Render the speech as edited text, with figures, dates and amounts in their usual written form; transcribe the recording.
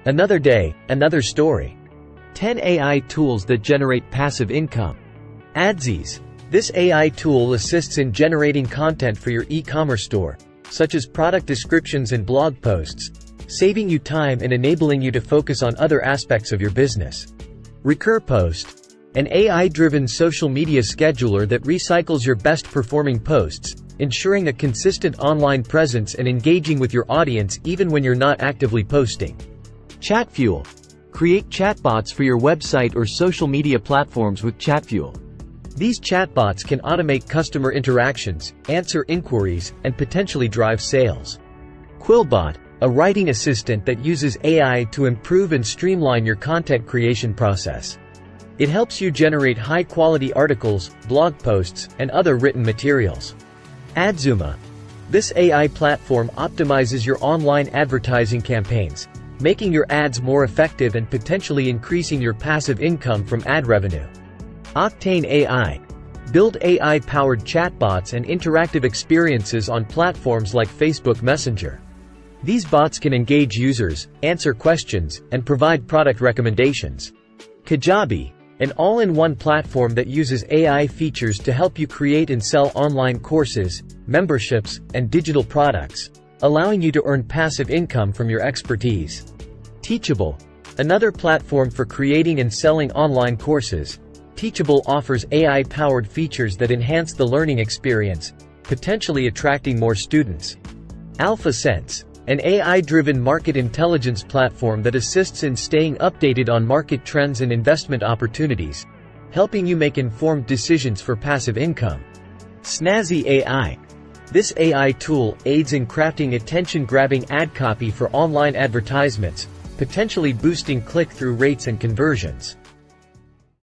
Another day, another story. 10 AI tools that generate passive income. Adsies. This AI tool assists in generating content for your e-commerce store, such as product descriptions and blog posts, saving you time and enabling you to focus on other aspects of your business. Recurpost. An AI-driven social media scheduler that recycles your best-performing posts, ensuring a consistent online presence and engaging with your audience even when you're not actively posting. ChatFuel. Create chatbots for your website or social media platforms with ChatFuel. These chatbots can automate customer interactions, answer inquiries, and potentially drive sales. Quillbot. A writing assistant that uses AI to improve and streamline your content creation process. It helps you generate high-quality articles, blog posts, and other written materials. Adzuma. This AI platform optimizes your online advertising campaigns, making your ads more effective and potentially increasing your passive income from ad revenue. Octane AI. Build AI-powered chatbots and interactive experiences on platforms like Facebook Messenger. These bots can engage users, answer questions, and provide product recommendations. Kajabi. An all-in-one platform that uses AI features to help you create and sell online courses, memberships, and digital products, allowing you to earn passive income from your expertise. Teachable. Another platform for creating and selling online courses, Teachable offers AI-powered features that enhance the learning experience, potentially attracting more students. AlphaSense. An AI-driven market intelligence platform that assists in staying updated on market trends and investment opportunities, helping you make informed decisions for passive income. Snazzy AI. This AI tool aids in crafting attention-grabbing ad copy for online advertisements, potentially boosting click-through rates and conversions.